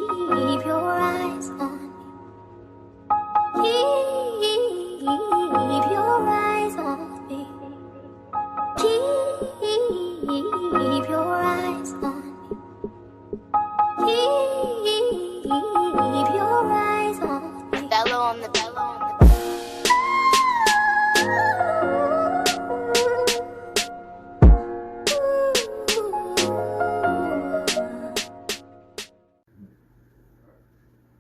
your eyes on me. Keep your eyes on me. Keep your eyes on me. Keep your eyes on me. Bello on the bello on the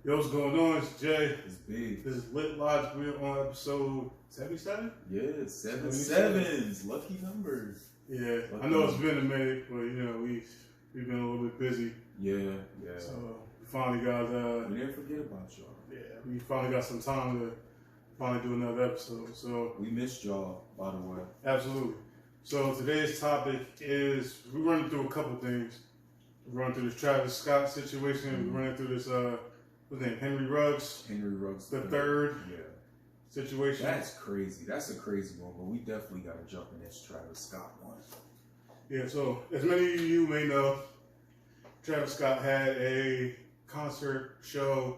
Yo, what's going on? It's Jay. It's big. This is Lit Logic. We're on episode 77? Yeah, 7 sevens. Lucky numbers. Yeah, Lucky I know it's numbers. been a minute, but you know, we've been a little bit busy. Yeah. So we finally got We didn't forget about y'all. we finally got some time to finally do another episode. So We missed y'all, by the way. absolutely. So today's topic is we're running through a couple things. We're running through this Travis Scott situation. We're running through this what's his name? Henry Ruggs Henry Ruggs the third Yeah. situation. That's crazy. That's a crazy one, but we definitely got to jump in this Travis Scott one. Yeah, so as many of you may know, Travis Scott had a concert show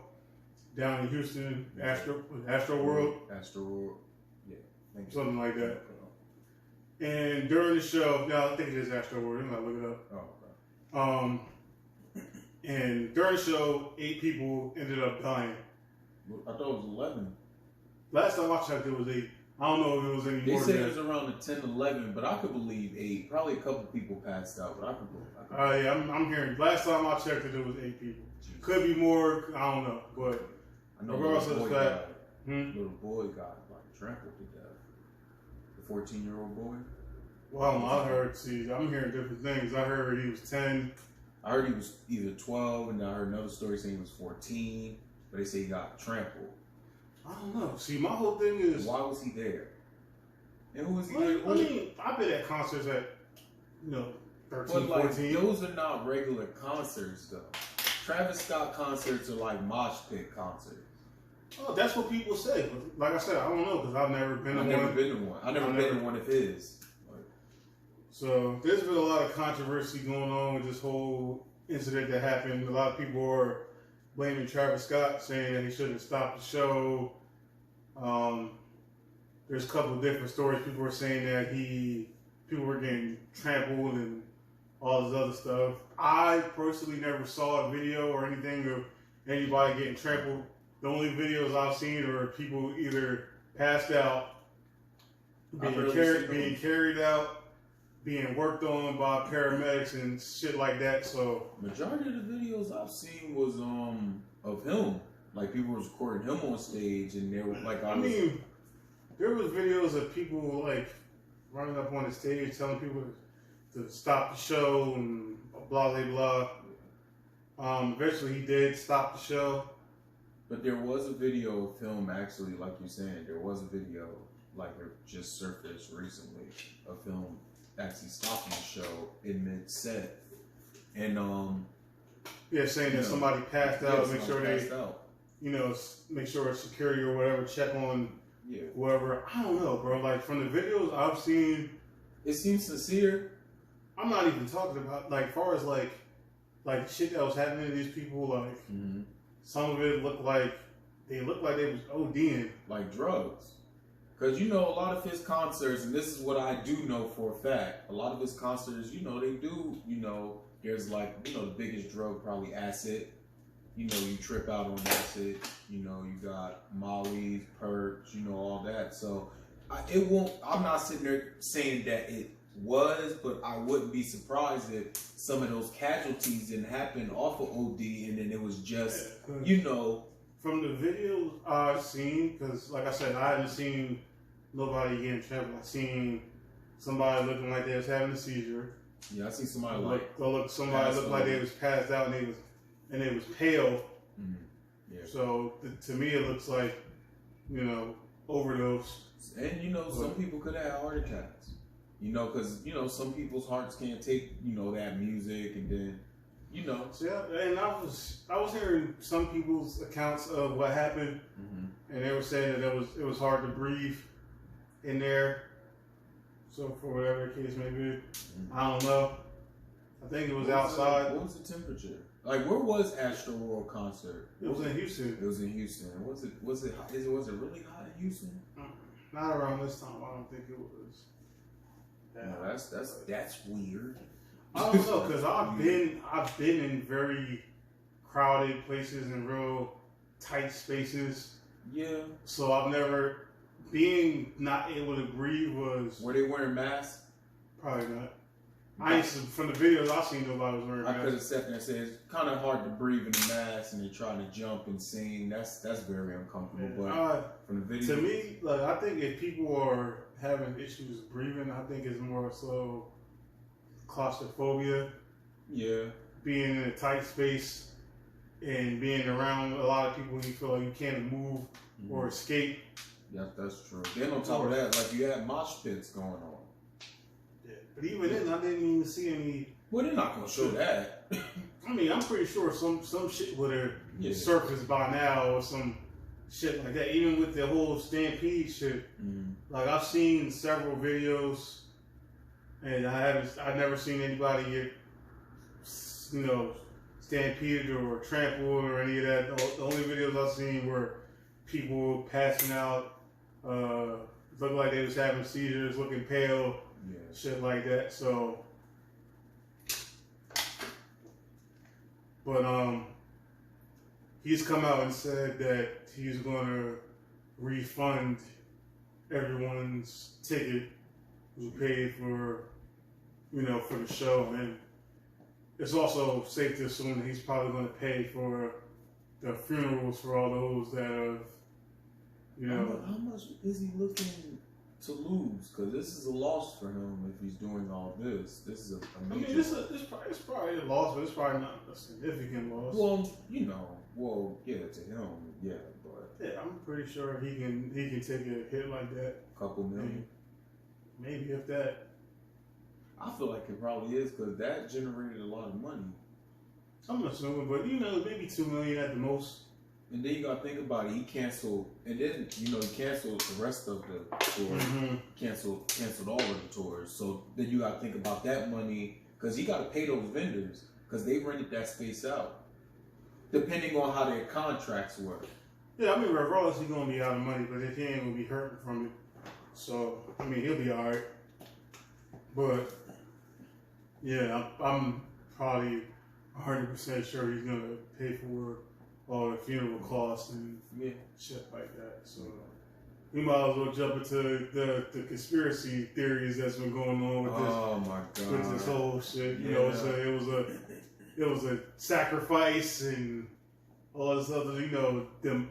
down in Houston, Astro World, Astroworld. Yeah. Thank you. something like that. And during the show, now I think it is Astro World. I'm gonna look it up. Oh, okay. And during the show, 8 people ended up dying. I thought it was 11. Last time I checked, it was 8. I don't know if it was any They more said than it was that. around the 10, 11, but I could believe 8. Probably a couple people passed out, but I could believe. Yeah, I'm hearing. Last time I checked it was 8 people. Could be more. I don't know, but I know regardless of the fact, little boy got like trampled to death. The 14-year-old boy. well, I don't know. I heard. See, I'm hearing different things. I heard he was 10. I heard he was either 12, and I heard another story saying he was 14, but they say he got trampled. I don't know. See, my whole thing is. Why was he there? And who was he Well, there I with? mean, I've been at concerts at 13, But like, 14. those are not regular concerts, though. Travis Scott concerts are like mosh pit concerts. Oh, that's what people say. But like I said, I don't know because I've never been I've to never one. been to one. I've never been to one of his. So there's been a lot of controversy going on with this whole incident that happened. A lot of people are blaming Travis Scott, saying that he should have stopped the show. There's a couple of different stories. People were saying that people were getting trampled and all this other stuff. I personally never saw a video or anything of anybody getting trampled. The only videos I've seen are people either passed out, being carried out, being worked on by paramedics and shit like that. So majority of the videos I've seen was of him. Like people was recording him on stage, and they were like, I mean, there was videos of people like running up on the stage telling people to stop the show and blah blah blah. Eventually, he did stop the show. But there was a video of him actually, like you're saying, there was a video like it just surfaced recently of him actually stopping the show in mid-set, and yeah, saying that somebody passed out. Make sure they, out. Make sure it's security or whatever. Check on whoever. I don't know, bro. Like from the videos I've seen, it seems sincere. I'm not even talking about like far as like shit that was happening to these people. Like some of it looked like they was ODing, like drugs. Because, a lot of his concerts, and this is what I do know for a fact, a lot of his concerts, they do, there's like, the biggest drug, probably acid. You trip out on acid. You got Molly, perks, all that. So, I'm not sitting there saying that it was, but I wouldn't be surprised if some of those casualties didn't happen off of OD, and then it was just, From the videos I've seen, because like I said, I haven't seen nobody getting trampled. I've seen somebody looking like they was having a seizure. Yeah, I seen somebody somebody looked like they was passed out and they was pale. Mm-hmm. Yeah. So to me, it looks like overdose. And some people could have heart attacks. Because some people's hearts can't take that music, and then. So, yeah, and I was hearing some people's accounts of what happened, and they were saying that it was hard to breathe in there. So for whatever the case may be, I don't know. I think it was What outside. What was the temperature? Like, where was Astro World concert? It was in Houston. It was in Houston. Was it really hot in Houston? Not around this time. I don't think it was. No, that's weird. I don't know, because I've been in very crowded places and real tight spaces. Yeah. So I've never being not able to breathe was. Were they wearing masks? Probably not. I used to, from the videos I've seen, nobody was wearing masks. I could have sat there and said it's kind of hard to breathe in a mask, and they're trying to jump and sing. That's very uncomfortable. But from the video, to me, like I think if people are having issues breathing, I think it's more so claustrophobia. Yeah. Being in a tight space and being around a lot of people, you feel like you can't move or escape. Yeah, that's true. Then on top of that, like you had mosh pits going on. But even then, I didn't even see any. Well, they're not gonna show that. I mean, I'm pretty sure some shit would have surfaced by now or some shit like that. Even with the whole Stampede shit, like I've seen several videos, and I've never seen anybody get, stampeded or trampled or any of that. The only videos I've seen were people passing out, looked like they was having seizures, looking pale. Yeah. Shit like that. So, but he's come out and said that he's going to refund everyone's ticket who paid for, for the show, and it's also safe to assume that he's probably going to pay for the funerals for all those that have, How much is he looking to lose? Because this is a loss for him if he's doing all this. This is a major. It's probably a loss, but it's probably not a significant loss. Well, to him, yeah, but yeah, I'm pretty sure he can take a hit like that. Couple million, maybe if that. I feel like it probably is because that generated a lot of money. I'm assuming, but maybe $2 million at the most. And then you gotta think about it. He canceled, and then he canceled the rest of the tour. Canceled all of the tours. So then you gotta think about that money because you gotta pay those vendors because they rented that space out, depending on how their contracts work. Yeah, I mean, regardless, he's gonna be out of money, but he ain't gonna be hurting from it. So I mean, he'll be all right. But yeah, I'm probably 100% sure he's gonna pay for all the funeral costs and shit like that. So we might as well jump into the conspiracy theories that's been going on with this. Oh my god! With this whole shit, so it was a sacrifice and all this other,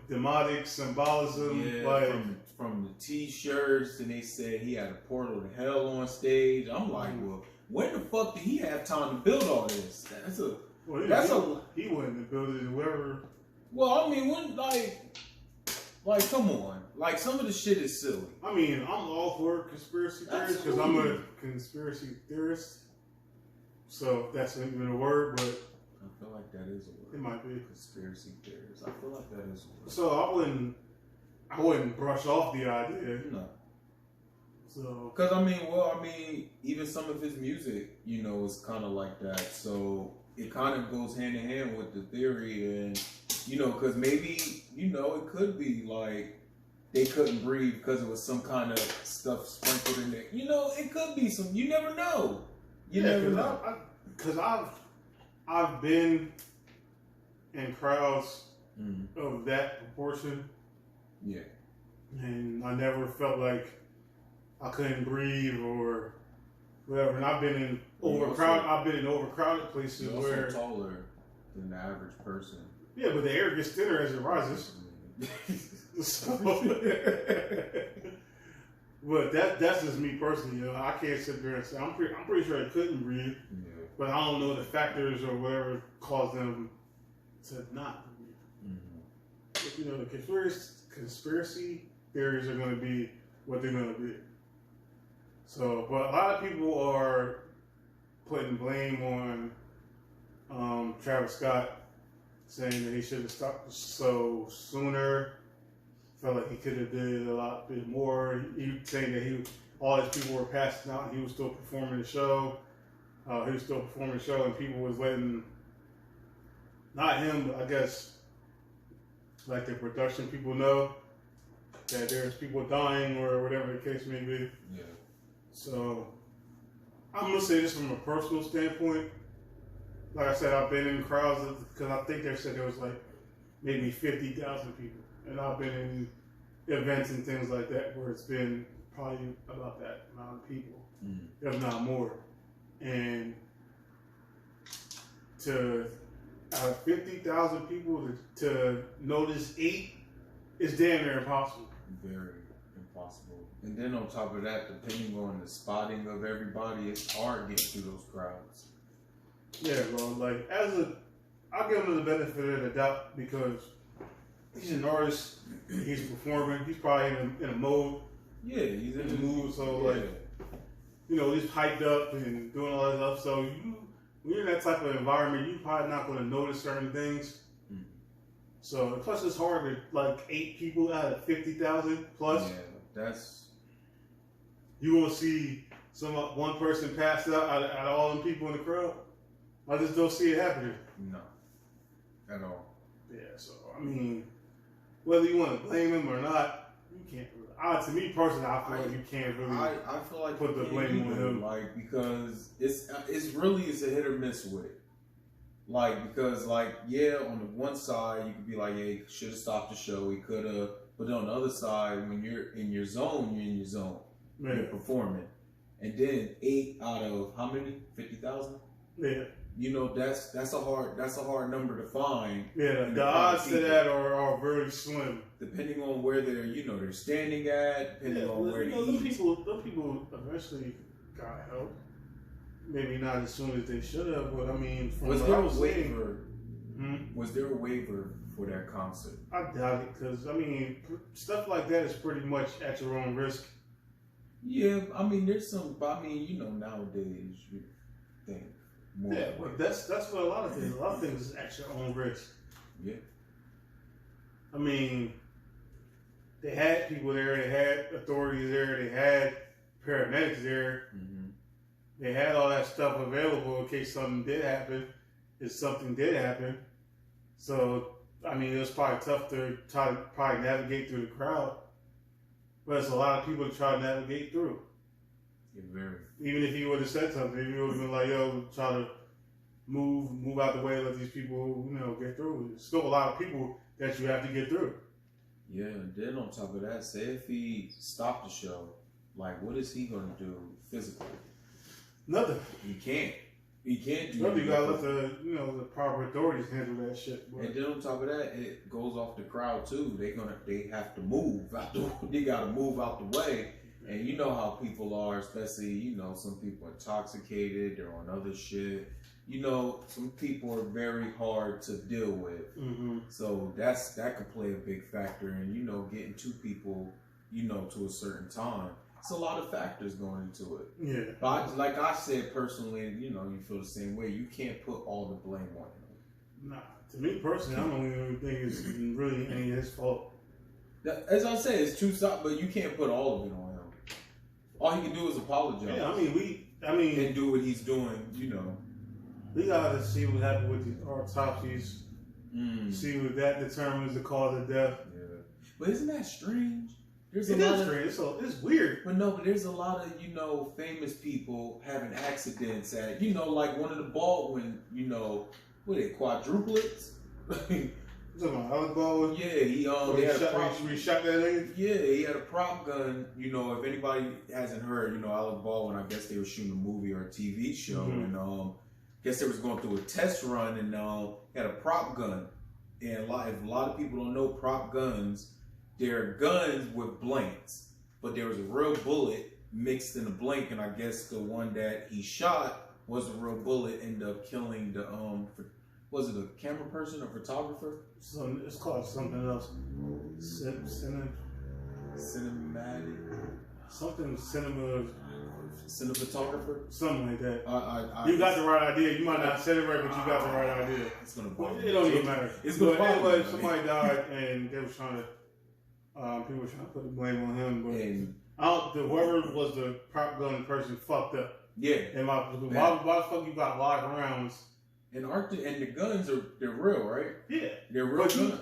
demonic symbolism. Yeah, like from the T-shirts, and they said he had a portal to hell on stage. I'm like, well, when the fuck did he have time to build all this? He wouldn't have built it. Whoever. Well, I mean, like, come on. Like, some of the shit is silly. I mean, I'm all for conspiracy theories because I'm a conspiracy theorist. So that's not even a word, but I feel like that is a word. It might be. Conspiracy theories. I feel like that is a word. So I wouldn't brush off the idea. No. So. Because, even some of his music, is kind of like that. So it kind of goes hand in hand with the theory and, because maybe, it could be like they couldn't breathe because it was some kind of stuff sprinkled in there. It could be some, you never know. You never know. Because I've been in crowds of that proportion. Yeah. And I never felt like I couldn't breathe or whatever. And I've been in overcrowded places you're where also taller than the average person. Yeah, but the air gets thinner as it rises. So, but that's just me personally. I can't sit there and say I'm pretty sure I couldn't breathe. Yeah. But I don't know the factors or whatever caused them to not breathe. But, the conspiracy theories are going to be what they're going to be. So, but a lot of people are putting blame on Travis Scott, saying that he should have stopped so sooner. Felt like he could have did a lot bit more. He saying that all his people were passing out and he was still performing the show. He was still performing the show, and people was letting, not him, but I guess, like the production people know that there's people dying or whatever the case may be. Yeah. So, I'm going to say this from a personal standpoint. Like I said, I've been in crowds, because I think they said there was like maybe 50,000 people. And I've been in events and things like that where it's been probably about that amount of people, if not more. And out of 50,000 people to notice 8 is damn near impossible. Very impossible. And then on top of that, depending on the spotting of everybody, it's hard getting through those crowds. Yeah, bro. Like, I'll give him the benefit of the doubt because he's an artist. He's performing. He's probably in a mode. Yeah, he's in the mood. So, yeah. like, you know, he's hyped up and doing all that stuff. So, when you're in that type of environment, you're probably not going to notice certain things. So, plus it's hard to, like, 8 people out of 50,000 plus. Yeah, that's... You won't see one person pass out of all them people in the crowd. I just don't see it happening. No. At all. Yeah, so, I mean, whether you want to blame him or not, you can't really. To me personally, I feel like you can't really I feel like put the blame on him. Like, because it's really a hit or miss with it. Like, because, like, yeah, on the one side, you could be like, yeah, he should have stopped the show. He could have. But on the other side, when you're in your zone, you're in your zone. Yeah. You're performing. And then 8 out of how many? 50,000? Yeah. You know, that's a hard number to find. Yeah, the odds to that are very slim. Depending on where they're standing at, depending on where those people eventually got help. Maybe not as soon as they should have, but I mean, was there a waiver? Was there a waiver for that concert? I doubt it, because I mean, stuff like that is pretty much at your own risk. Yeah, I mean, there's some. I mean, you know, nowadays you think more. Yeah, but that's what a lot of things is at your own risk. Yeah. I mean, they had people there, they had authorities there, they had paramedics there. They had all that stuff available in case something did happen, if something did happen. So, I mean, it was probably tough to try to probably navigate through the crowd. But it's a lot of people to try to navigate through. Yeah, very. Even if he would have said something, if he would have been like, yo, try to move out the way, let these people, you know, get through. There's still a lot of people that you have to get through. Yeah, and then on top of that, say if he stopped the show, like, what is he going to do physically? Nothing. He can't. He can't do nothing. You gotta let the proper authorities handle that shit. But. And then on top of that, it goes off the crowd too. They have to move out they gotta move out the way. And you know how people are, especially, you know, some people are intoxicated, they're on other shit. You know, some people are very hard to deal with. So that could play a big factor in, you know, getting 2 people, you know, to a certain time. It's a lot of factors going into it. Yeah. But like I said personally, you know, you feel the same way. You can't put all the blame on him. Nah. To me personally, I don't even think it's really any of his fault. As I said, it's true stuff, but you can't put all of it on him. All he can do is apologize. Yeah, I mean, and do what he's doing, you know. We gotta see what happened with these autopsies. See what that determines the cause of death. Yeah. But isn't that strange? It's weird. But no, but there's a lot of, you know, famous people having accidents at, you know, like one of the Baldwin, you know, what are they, quadruplets? You talking about Alec Baldwin? Yeah, he had a prop. We shot that nigga? Yeah, he had a prop gun. You know, if anybody hasn't heard, you know, Alec Baldwin, I guess they were shooting a movie or a TV show, and I guess they was going through a test run, and he had a prop gun. And if a lot of people don't know prop guns, they're guns with blanks, but there was a real bullet mixed in the blank, and I guess the one that he shot was a real bullet. Ended up killing the was it a camera person or photographer? So it's called something else. Cinematographer? Something like that. You got the right idea. You might not say it right, but you got the right idea. It's gonna bother it don't even matter. It's gonna bother me. Anyway, somebody died, and they were trying to. People were trying to put the blame on him, but whoever was the prop gun person fucked up. Yeah. And why the fuck you got live rounds? And the guns they're real, right? Yeah. They're real But guns.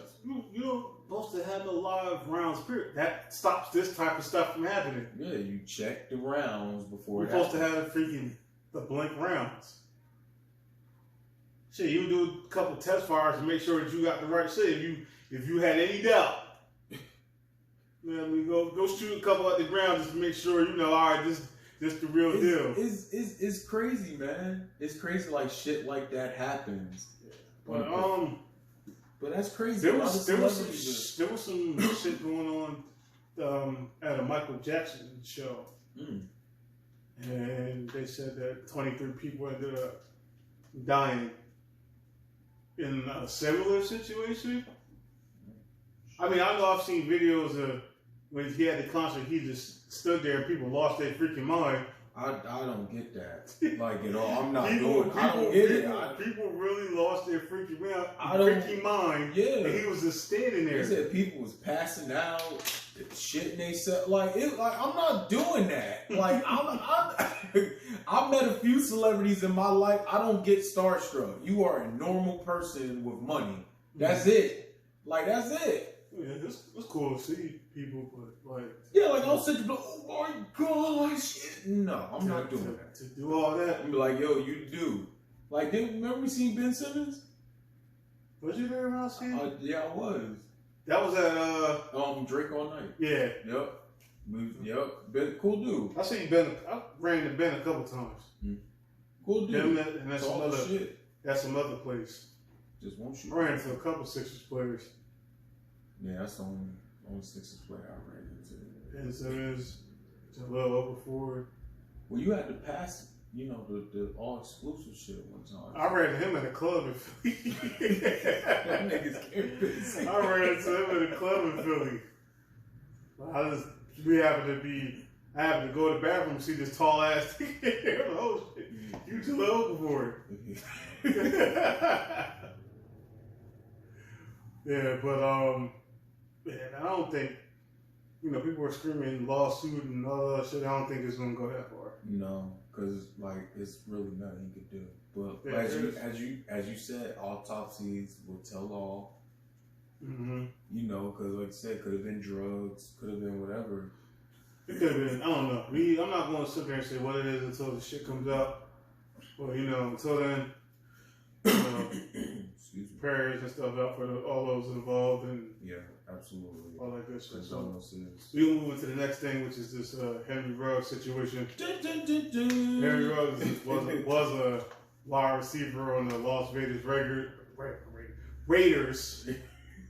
you don't supposed to have no live rounds, period. That stops this type of stuff from happening. Yeah, you check the rounds before You're supposed to have the blank rounds. Shit, you do a couple test fires to make sure that you got the right shit. If you had any doubt, man, we go shoot a couple at the ground just to make sure all right, this the real deal. It's crazy, man. It's crazy like shit like that happens. But that's crazy. There was some shit going on at a Michael Jackson show, and they said that 23 people ended up dying in a similar situation. I mean, I know I've seen videos of when he had the concert, he just stood there and people lost their freaking mind. I don't get that. Like, I'm not doing it. I don't get it. People really lost their freaking mind. Yeah. And he was just standing there. They said people was passing out, shitting themselves. Like, I'm not doing that. Like, I've met a few celebrities in my life. I don't get starstruck. You are a normal person with money. That's it. Like, that's it. Yeah, it's cool to see people, but like... Yeah, like, I'll sit there and be like, oh my gosh. No, I'm not doing that. To do all that? I'm be like, yo, you do. Like, remember we seen Ben Simmons? Was you there when I seen him? Yeah, I was. That was at... Drake All Night. Yeah. Yep. Ben, cool dude. I seen Ben. I ran into Ben a couple times. Cool dude. And that's some other place. Just won't shoot. I ran into a couple Sixers players. Yeah, that's the only Sixers player I ran into. Ben Simmons, Jaleel Okafor. Well, you had to pass, the all exclusive shit one time. I ran into him at a club in Philly. That niggas can't busy. I ran into him at a club in Philly. I happened to go to the bathroom and see this tall ass nigga. Oh shit, you Jaleel Okafor. Yeah, but man, I don't think people are screaming lawsuit and all that shit. I don't think it's gonna go that far. No, because it's really nothing you could do. But yeah, as you said, autopsies will tell all. Mm-hmm. Because like I said, could have been drugs, could have been whatever. It could have been. I don't know. I'm not going to sit there and say what it is until the shit comes out. But until then, prayers and stuff out for all those involved and absolutely all that good shit. So condolences. we'll move into the next thing, which is this Henry Ruggs situation. Henry Ruggs was a wide receiver on the Las Vegas Raiders.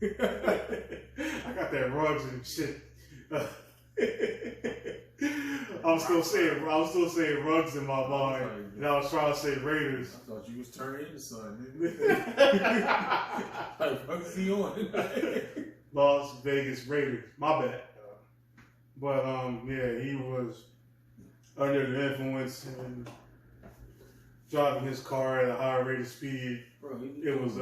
I got that Ruggs and shit. I was still saying Ruggs in my mind, and I was trying to say Raiders. I thought you was turning into something. Like, what's he on? Las Vegas Raiders. My bad. But he was under the influence and driving his car at a higher rate of speed. Bro, it was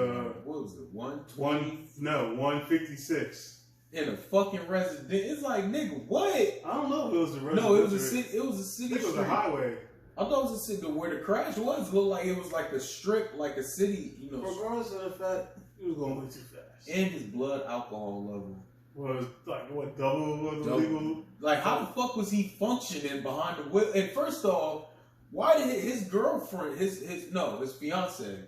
what was it? 120? 156. In a fucking resident. It's like, nigga, what? I don't know if it was a resident. No, it was a city. It was a city. It was a highway. I thought it was a city where the crash was. It looked like it was like a strip, like a city. Regardless of the fact, he was going way too fast. And his blood alcohol level was like what, double legal? Like, how the fuck was he functioning behind the wheel? And first off, why did his girlfriend, his fiance,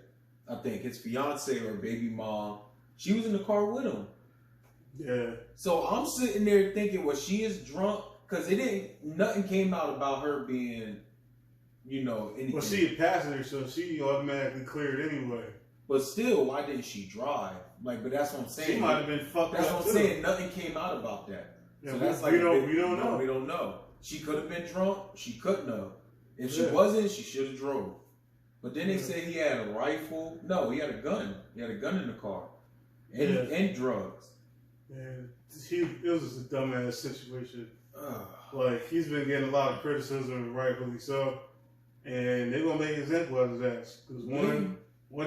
I think his fiance or baby mom, she was in the car with him. Yeah. So I'm sitting there thinking, well, she is drunk because nothing came out about her being, anything. Well, she a passenger, so she automatically cleared anyway. But still, why didn't she drive? Like, but that's what I'm saying. She might have been fucked up. That's what I'm saying. Nothing came out about that. Yeah, so that's we don't know. We don't know. She could have been drunk. She couldn't have. If she wasn't, she should have drove. But then they say he had a rifle. No, he had a gun. He had a gun in the car. And drugs. And it was just a dumbass situation. Like, he's been getting a lot of criticism, rightfully so. And they're going to make an example of his ass. Because one,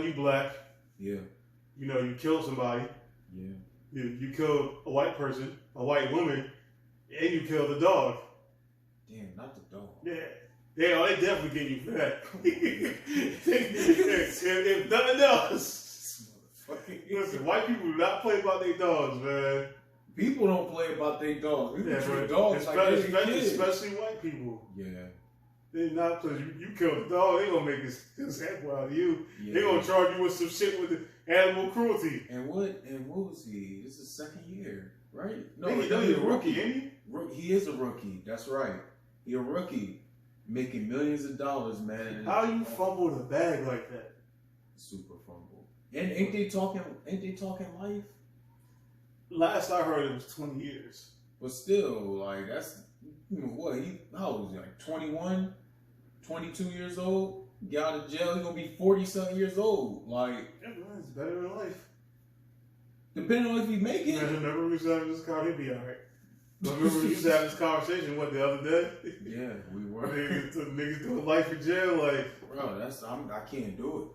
you black. Yeah. You killed somebody. Yeah. You killed a white person, a white woman, and you killed a dog. Damn, not the dog. Yeah. Yeah, they definitely get you for that. if nothing else, listen, white people do not play about their dogs, man. People don't play about their dogs. People treat dogs especially white people. Yeah. They not play. You kill the dog, they gonna make a sample out of you. Yeah. They gonna charge you with some shit with the animal cruelty. And what was he? This is second year, right? No, he's a rookie, ain't he? He is a rookie. That's right. He a rookie, making millions of dollars, man. How you fumble the bag like that? Super fumble. And ain't they talking life? Last I heard, it was 20 years. But still, like that's what how old is he? Like 21, 22 years old. Get out of jail, he's gonna be 40-something years old. Like, yeah, man, it's better than life. depending on if he make it. Remember we used to have this car, he'd be alright. Remember we used to have this conversation, what, the other day? Yeah, we were. Niggas doing life in jail, like. Bro, I can't do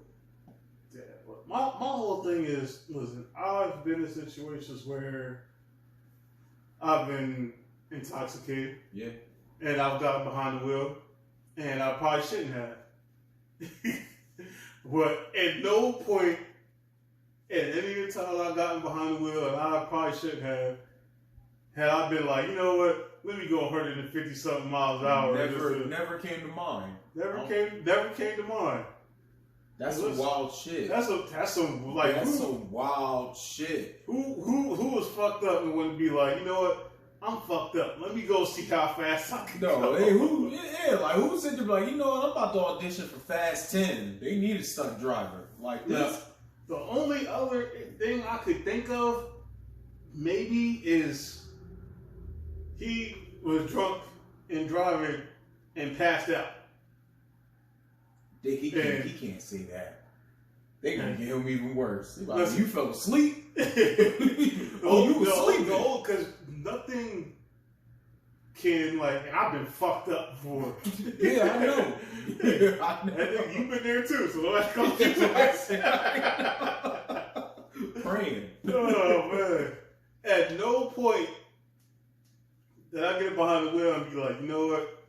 Yeah, but my whole thing is, listen, I've been in situations where I've been intoxicated. Yeah. And I've gotten behind the wheel, and I probably shouldn't have. But at no point at any of the times I've gotten behind the wheel, and I probably shouldn't have, had I been like, you know what, let me go 150-something miles an hour. Never came to mind. Never came to mind. That's some wild shit. That's some wild shit. Who was fucked up and wouldn't be like, you know what? I'm fucked up. Let me go see how fast I can go. Hey, who said to be like, you know what? I'm about to audition for Fast 10. They need a stunt driver like this. The only other thing I could think of maybe is he was drunk and driving and passed out. He can't say that. They gonna get him even worse. Like, you fell asleep. You was sleeping. Because nothing can, like, and I've been fucked up before. Yeah, I know. You've been there too, so let's go. Praying. Oh man! At no point did I get behind the wheel and be like, you know what?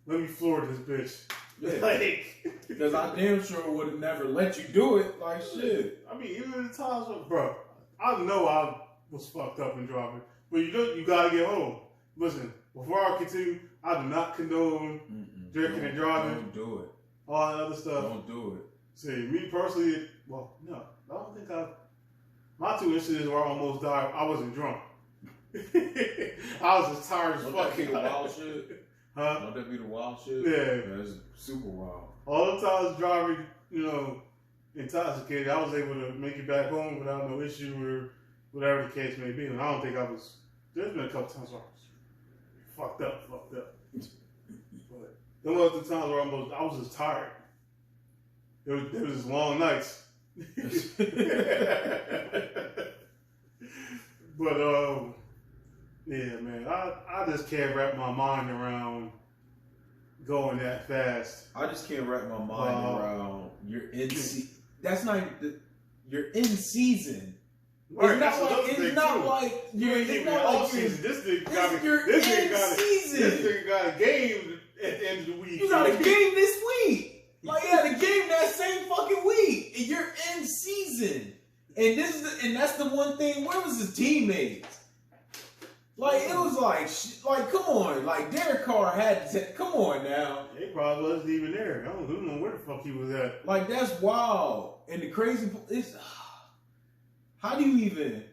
Let me floor this bitch. Yeah. Like, because I damn sure would have never let you do it. Like shit. I mean, even in the times when, bro, I know I was fucked up and driving, but you gotta get home. Listen, before I continue, I do not condone drinking and driving. Don't do it. All that other stuff. Don't do it. See, me personally, well, no, I don't think my two incidents where I almost died, I wasn't drunk. I was just tired as fuck. Don't that be the wild shit? Huh? Don't that be the wild shit? Yeah. That's super wild. All the times driving, intoxicated, I was able to make it back home without no issue or whatever the case may be. And I don't think I was. There's been a couple times where I was fucked up. But there was the times where I was just tired. There was just long nights. But yeah, man, I just can't wrap my mind around going that fast. I just can't wrap my mind around you're in season. That's not you're in season. Right, It's not like you ain't even off season. This nigga got a game at the end of the week. You got a game this week. Like, you had a game that same fucking week, and you're in season. And that's the one thing. Where was his teammates? Like, it was like come on, like Derek Carr had to. Come on now. They probably wasn't even there. I don't know where the fuck he was at. Like, that's wild. And the crazy is, how do you even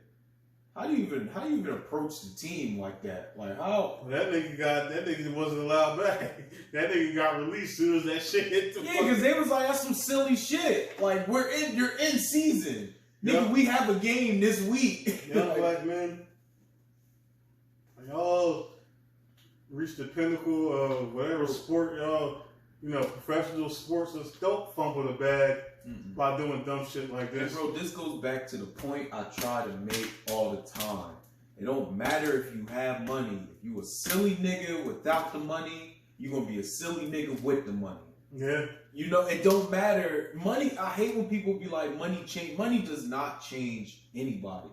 approach the team like that? Like, how? Well, that nigga wasn't allowed back. That nigga got released soon as that shit hit the Yeah, because they was like, that's some silly shit. Like, you're in season. Nigga, we have a game this week. Young black men, y'all reach the pinnacle of whatever sport y'all, professional sports. Just don't fumble the bag by doing dumb shit like this. And bro, this goes back to the point I try to make all the time. It don't matter if you have money. If you a silly nigga without the money, you're gonna be a silly nigga with the money. Yeah. It don't matter. Money, I hate when people be like, money change. Money does not change anybody.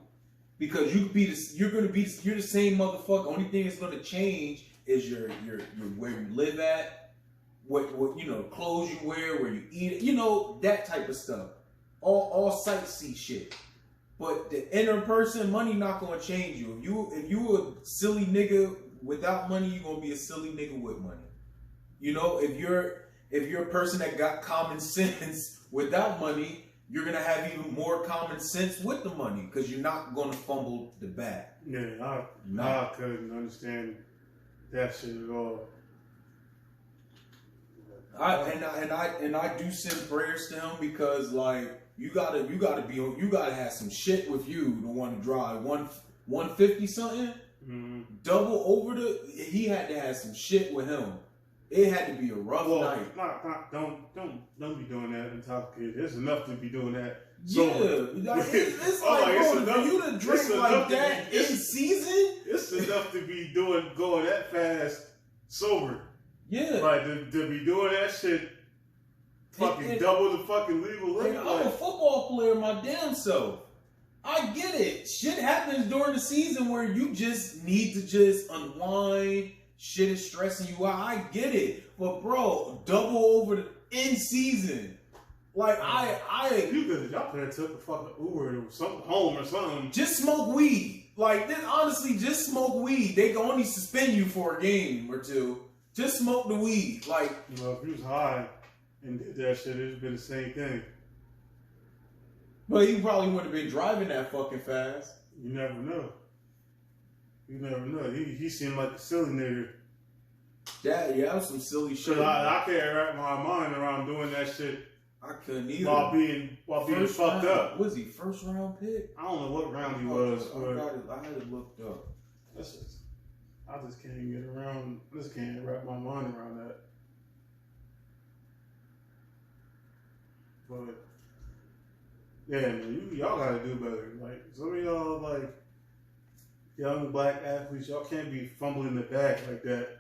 Because you're the same motherfucker. Only thing that's gonna change is your where you live at, what you know, clothes you wear, where you eat, you know, that type of stuff. All sightsee shit. But the inner person, money not gonna change you. If you a silly nigga without money, you gonna be a silly nigga with money. You know, if you're a person that got common sense without money, you're gonna have even more common sense with the money because you're not gonna fumble the bag. Yeah, I couldn't understand that shit at all. I do send prayers to him because like you gotta have some shit with you to want to drive 150 something, double over he had to have some shit with him. It had to be a rough night. Don't be doing that on top of kids. There's enough to be doing that. Yeah, like, it's like, bro, for you to drink like that in season, it's enough to be going that fast sober. Yeah, like to be doing that shit, fucking double the fucking legal limit. I'm a football player my damn self. I get it. Shit happens during the season where you just need to just unwind. Shit is stressing you out. I get it, but bro, double over in season. Like y'all could have took a fucking Uber or something home or something. Just smoke weed. Like then, honestly, just smoke weed. They can only suspend you for a game or two. Just smoke the weed. Like, you know, if you was high and did that shit, it'd been the same thing. But he probably wouldn't have been driving that fucking fast. You never know. You never know. He seemed like a silly nigga. Yeah, that was some silly shit. I can't wrap my mind around doing that shit. I couldn't either. While being fucked up. Was he first round pick? I don't know what round he was. I had it looked up. I just can't get around. Just can't wrap my mind around that. But yeah, man, y'all gotta do better. Like some of y'all, like young black athletes, y'all can't be fumbling the bag like that.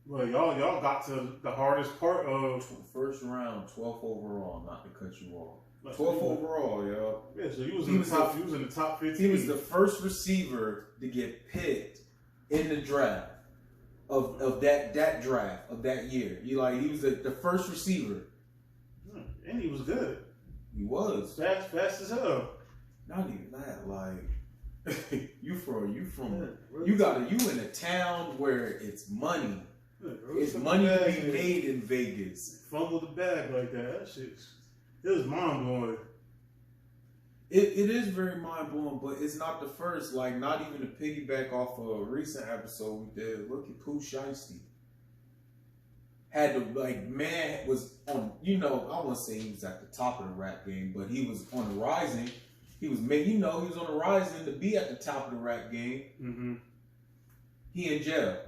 Well, y'all got to the hardest part of first round, 12th overall. Not to cut you off. 12th overall, yo. Yeah, so he was in the top 15. He was the first receiver to get picked in the draft of that draft of that year. He was the first receiver. And he was good. He was fast as hell. Not even that. Like you in a town where it's money. It's money to be made in Vegas. Fumble the bag like that. That shit's. It was mind blowing. It is very mind blowing, but it's not the first. Like, not even to piggyback off of a recent episode we did. Look at Pooh Shiesty. Had to, like, man was on, you know, I won't say he was at the top of the rap game, but he was on the rising. He was on the rising to be at the top of the rap game. Mm-hmm. He in jail.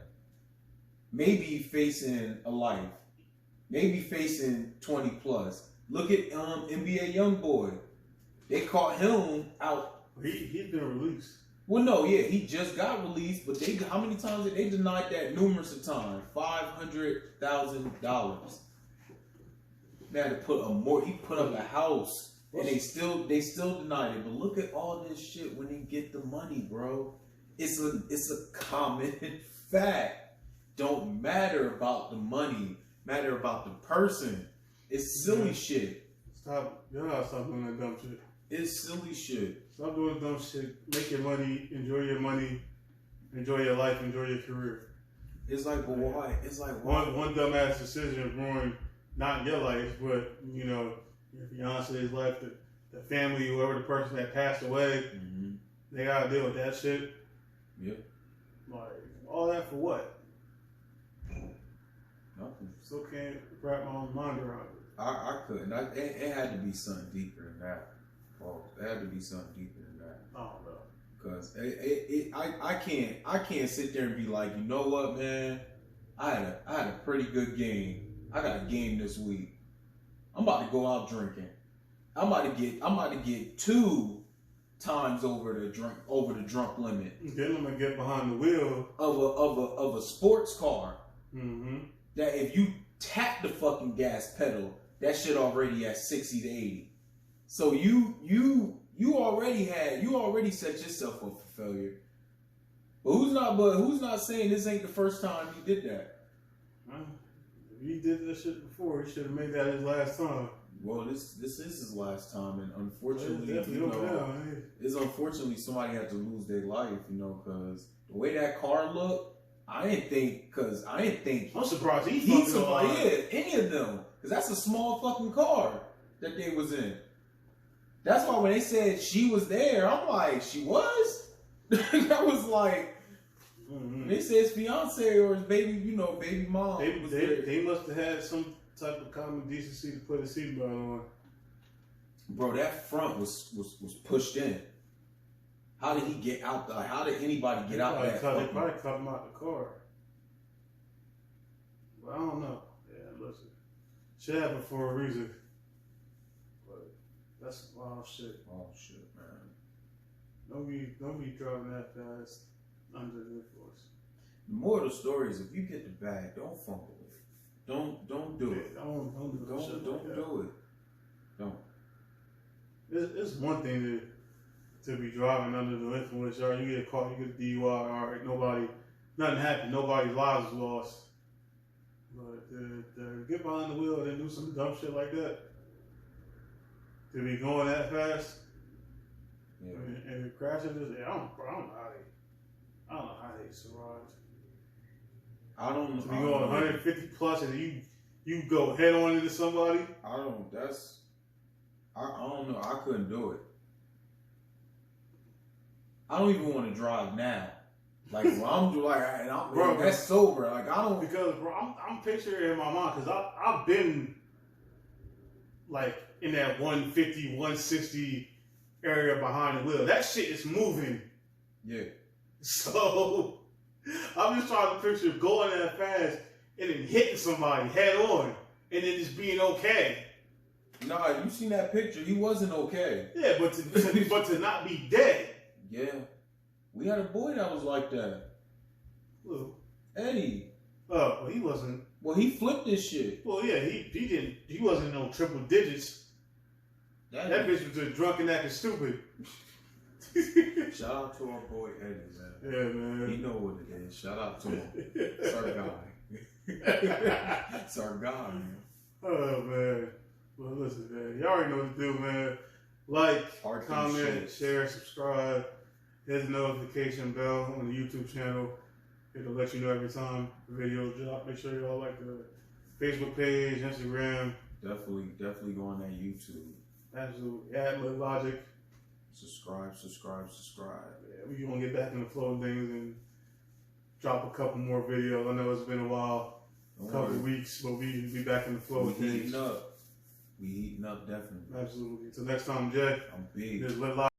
Maybe facing a life. Maybe facing 20 plus. Look at NBA YoungBoy. They caught him out. He's been released. Well, no, yeah, he just got released, but how many times did they denied that? Numerous of times. $500,000. They had to he put up a house, and they still denied it. But look at all this shit when they get the money, bro. It's a common fact. Don't matter about the money, matter about the person. It's silly shit. Stop doing that dumb shit. It's silly shit. Stop doing dumb shit. Make your money, enjoy your money, enjoy your life, enjoy your career. It's like, but why? It's like, why? One dumbass decision ruined not your life, but you know, your fiance's life, the family, whoever the person that passed away, they gotta deal with that shit. Yep. Like all that for what? Nothing. Still can't wrap my own mind around it. I couldn't. It had to be something deeper than that. Oh, it had to be something deeper than that. I don't know. Cause I can't sit there and be like, you know what, man? I had a pretty good game. I got a game this week. I'm about to go out drinking. I'm about to get 2 times over the drunk limit. Then I'm gonna get behind the wheel of a sports car. Mm-hmm. That if you tap the fucking gas pedal, that shit already at 60 to 80. So you already set yourself up for failure. But who's not saying this ain't the first time you did that? If he did that shit before. He should have made that his last time. Well, this is his last time, and It's unfortunately, definitely you over know, now, man. it's unfortunately somebody had to lose their life, you know, because the way that car looked, I didn't think I'm surprised he he fucking somebody, alive. any of them, because that's a small fucking car that they was in. That's why when they said she was there, I'm like, she was? That was like, they said his fiance or his baby, you know, baby mom. was there. They must have had some type of common decency to put a seatbelt on. Bro, that front was pushed in. How did he get out? How did anybody get out that? They probably cut him out the car. But I don't know. Yeah, listen. Shit happened for a reason. But that's some wild shit. Oh shit, man. Don't be driving that fast under the influence. The moral of the story is, if you get the bag, don't fumble it. Don't do it. Yeah, don't do that shit like that. Do it. Don't. It's one thing to be driving under the influence. Or you get caught, you get a DUI. All right, nothing happened. Nobody's lives was lost. But to get behind the wheel and then do some dumb shit like that, to be going that fast, Yeah. and crashing this, I don't know how they survived. I don't know. To be going 150 plus and you go head on into somebody. I don't know. I couldn't do it. I don't even want to drive now. Like when Bro, that's sober. Like I don't. Because bro, I'm picturing it in my mind because I've been like in that 150, 160 area behind the wheel. That shit is moving. Yeah. So I'm just trying to picture going that fast and then hitting somebody head on and then just being okay. Nah, you seen that picture? He wasn't okay. Yeah, but to not be dead. Yeah. We had a boy that was like that. Who? Eddie. Oh, well, he wasn't. Well, he flipped this shit. Well, yeah, he didn't. He wasn't no triple digits. That bitch was just drunk and acting stupid. Shout out to our boy Eddie, man. Yeah, man. He know what it is. Shout out to him. It's our guy. It's our guy, man. Oh, man. Well, listen, man. Y'all already know what to do, man. Like, Heart comment, shit. share, subscribe. Hit the notification bell on the YouTube channel. It'll let you know every time the video drop. Make sure y'all like the Facebook page, Instagram. Definitely go on that YouTube. Absolutely. Ad-Lib Logic. Subscribe. Yeah, we're going to get back in the flow of things and drop a couple more videos. I know it's been a while, a couple weeks, but we'll be back in the flow of things. We heating up, definitely. Absolutely. Until next time, Jay. I'm big. Just live life.